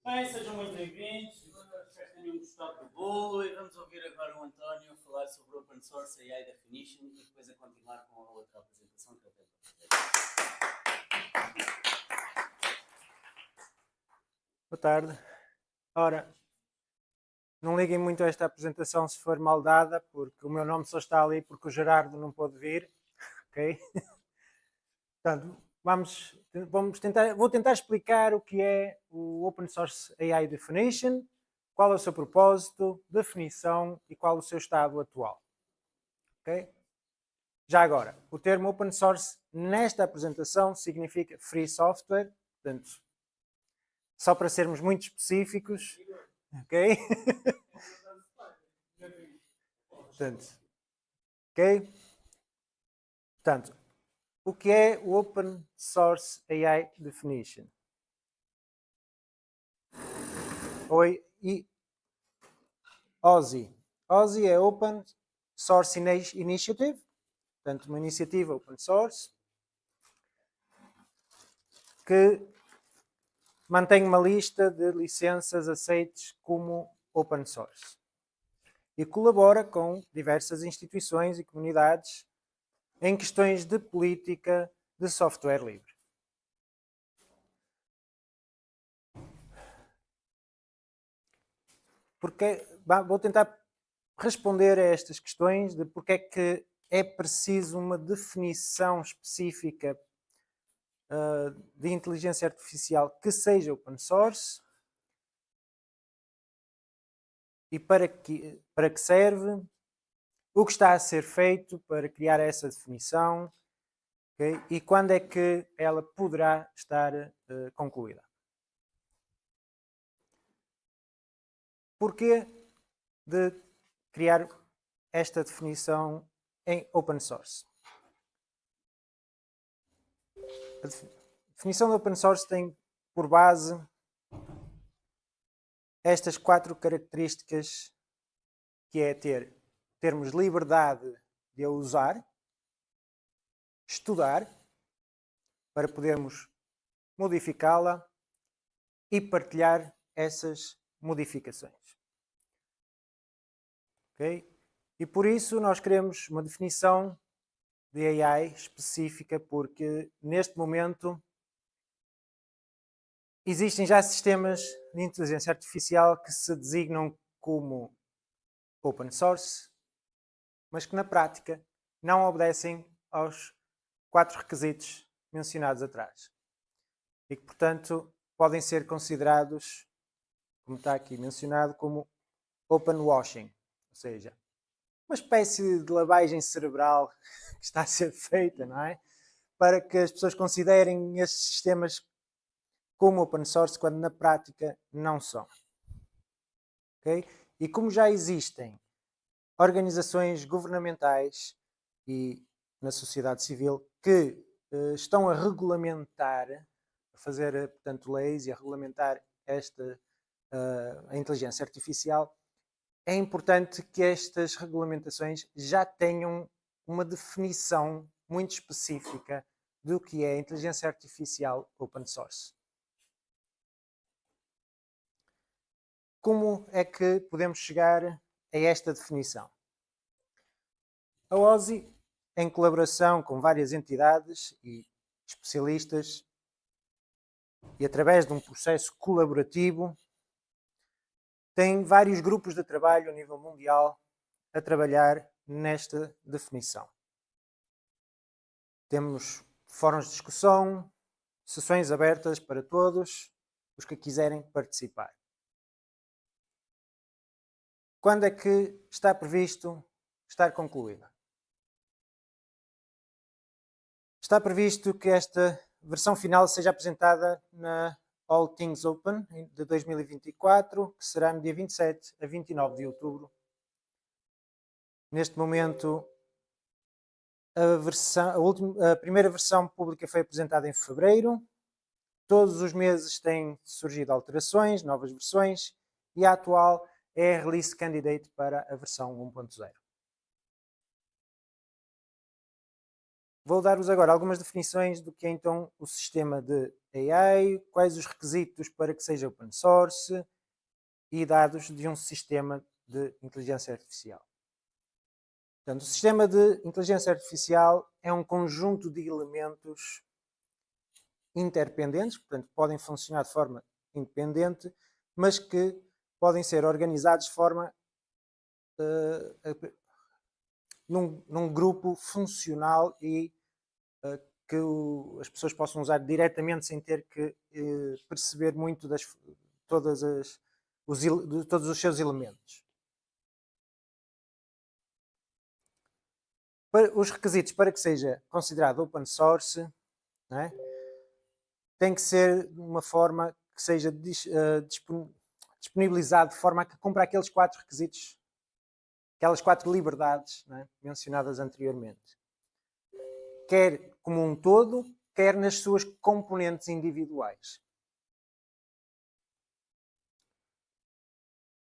Bem, sejam muito bem-vindos. Espero que tenham gostado do bolo e vamos ouvir agora o António falar sobre o Open Source AI Definition e depois a continuar com a outra apresentação que ele tem para fazer. Boa tarde. Ora, não liguem muito a esta apresentação se for mal dada, porque o meu nome só está ali porque o Gerardo não pôde vir, ok? Portanto, vou tentar explicar o que é o Open Source AI Definition, qual é o seu propósito, definição e qual o seu estado atual. Ok? Já agora, o termo Open Source nesta apresentação significa Free Software, portanto, só para sermos muito específicos, ok? Portanto, o que é o Open Source AI Definition? OSI. OSI é Open Source Initiative, portanto, uma iniciativa open source que mantém uma lista de licenças aceites como open source e colabora com diversas instituições e comunidades em questões de política de software livre. Vou tentar responder a estas questões de porque é que é preciso uma definição específica de inteligência artificial que seja open source e para que serve, o que está a ser feito para criar essa definição, okay? E quando é que ela poderá estar concluída. Porquê de criar esta definição em open source? A definição de open source tem por base estas 4 características, que é termos liberdade de a usar, estudar, para podermos modificá-la e partilhar essas modificações. Okay? E por isso nós queremos uma definição de AI específica, porque neste momento existem já sistemas de inteligência artificial que se designam como open source, mas que na prática não obedecem aos 4 requisitos mencionados atrás. E que, portanto, podem ser considerados, como está aqui mencionado, como open washing, ou seja, uma espécie de lavagem cerebral que está a ser feita, não é? Para que as pessoas considerem estes sistemas como open source, quando na prática não são. Okay? E como já existem organizações governamentais e na sociedade civil que estão a regulamentar, a fazer, portanto, leis e a regulamentar a inteligência artificial, é importante que estas regulamentações já tenham uma definição muito específica do que é a inteligência artificial open source. Como é que podemos chegar a esta definição? A OSI, em colaboração com várias entidades e especialistas e através de um processo colaborativo, tem vários grupos de trabalho a nível mundial a trabalhar nesta definição. Temos fóruns de discussão, sessões abertas para todos os que quiserem participar. Quando é que está previsto estar concluída? Está previsto que esta versão final seja apresentada na All Things Open de 2024, que será no dia 27 a 29 de outubro. Neste momento, a primeira versão pública foi apresentada em fevereiro. Todos os meses têm surgido alterações, novas versões, e a atual é a Release Candidate para a versão 1.0. Vou dar-vos agora algumas definições do que é então o sistema de AI, quais os requisitos para que seja open source e dados de um sistema de inteligência artificial. Portanto, o sistema de inteligência artificial é um conjunto de elementos interdependentes, portanto, podem funcionar de forma independente, mas que podem ser organizados de forma num grupo funcional e que as pessoas possam usar diretamente sem ter que perceber muito de todos os seus elementos. Os requisitos para que seja considerado open source, não é? Tem que ser de uma forma que seja disponibilizado de forma a que cumpra aqueles 4 requisitos, aquelas 4 liberdades, não é? Mencionadas anteriormente. Quer como um todo, quer nas suas componentes individuais.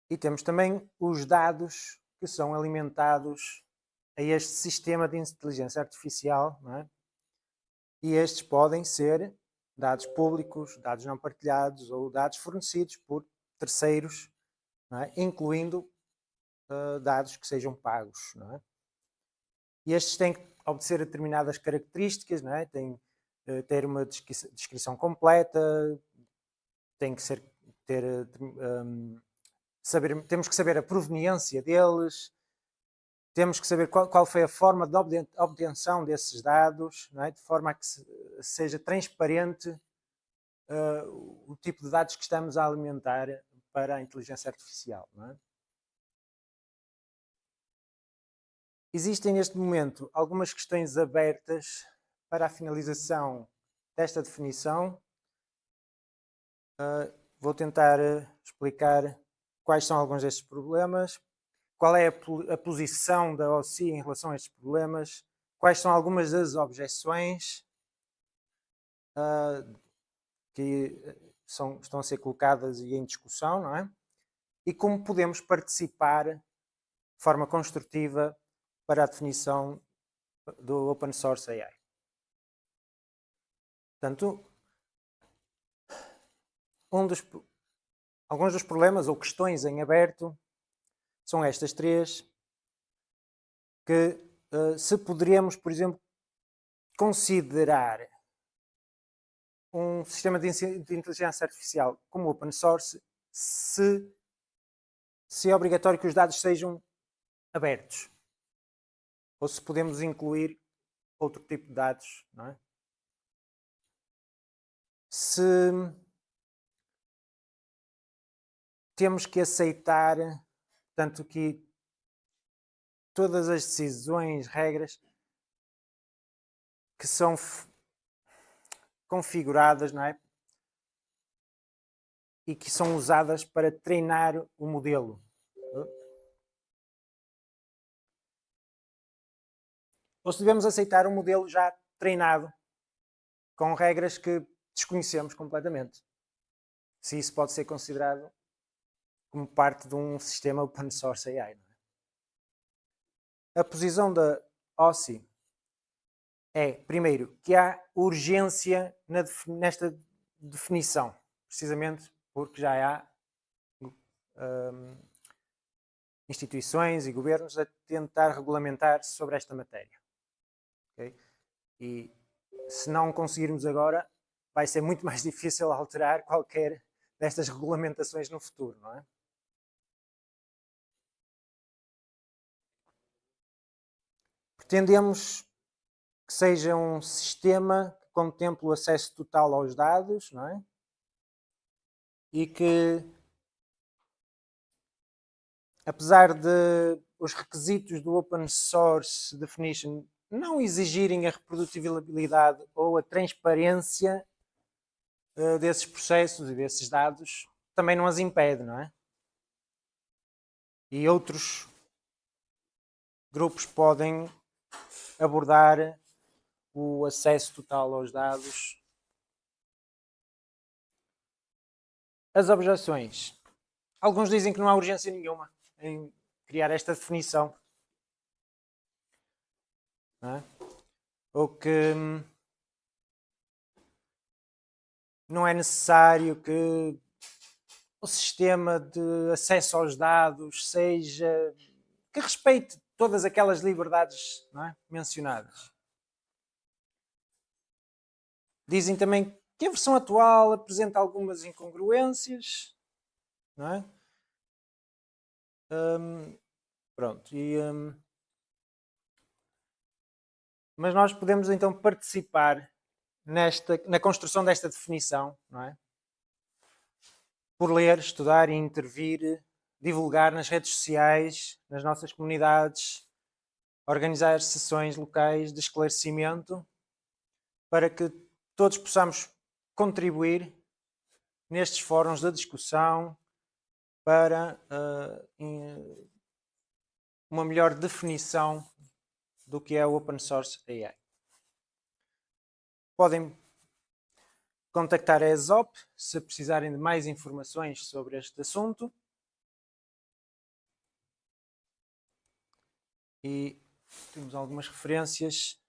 E temos também os dados que são alimentados a este sistema de inteligência artificial, não é? E estes podem ser dados públicos, dados não partilhados ou dados fornecidos por terceiros, não é? Incluindo dados que sejam pagos, não é? E estes têm que obedecer a determinadas características, não é? Tem ter uma descrição completa, tem que temos que saber a proveniência deles, temos que saber qual foi a forma de obtenção desses dados, não é? De forma a que seja transparente o tipo de dados que estamos a alimentar para a inteligência artificial, não é? Existem neste momento algumas questões abertas para a finalização desta definição. Vou tentar explicar quais são alguns destes problemas, qual é a posição da OSCE em relação a estes problemas, quais são algumas das objeções que estão a ser colocadas e em discussão, não é? E como podemos participar de forma construtiva para a definição do Open Source AI. Portanto, alguns dos problemas ou questões em aberto são estas 3, que se poderíamos, por exemplo, considerar um sistema de inteligência artificial como open source se é obrigatório que os dados sejam abertos. Ou se podemos incluir outro tipo de dados, não é? Se temos que aceitar, portanto, que todas as decisões, regras que são configuradas, não é? E que são usadas para treinar o modelo. Ou se devemos aceitar um modelo já treinado, com regras que desconhecemos completamente. Se isso pode ser considerado como parte de um sistema open source AI. Não é? A posição da OSCE é, primeiro, que há urgência nesta definição, precisamente porque já há instituições e governos a tentar regulamentar sobre esta matéria. Okay? E se não conseguirmos agora, vai ser muito mais difícil alterar qualquer destas regulamentações no futuro, não é? Pretendemos que seja um sistema que contemple o acesso total aos dados, não é? E que, apesar de os requisitos do Open Source Definition não exigirem a reprodutibilidade ou a transparência desses processos e desses dados, também não as impede, não é? E outros grupos podem abordar o acesso total aos dados. As objeções. Alguns dizem que não há urgência nenhuma em criar esta definição. Não é? Ou que não é necessário que o sistema de acesso aos dados seja que respeite todas aquelas liberdades, não é, mencionadas. Dizem também que a versão atual apresenta algumas incongruências, não é? Pronto. Mas nós podemos então participar na construção desta definição, não é? Por ler, estudar e intervir, divulgar nas redes sociais, nas nossas comunidades, organizar sessões locais de esclarecimento para que todos possamos contribuir nestes fóruns de discussão para uma melhor definição do que é o Open Source AI. Podem contactar a ESOP se precisarem de mais informações sobre este assunto. E temos algumas referências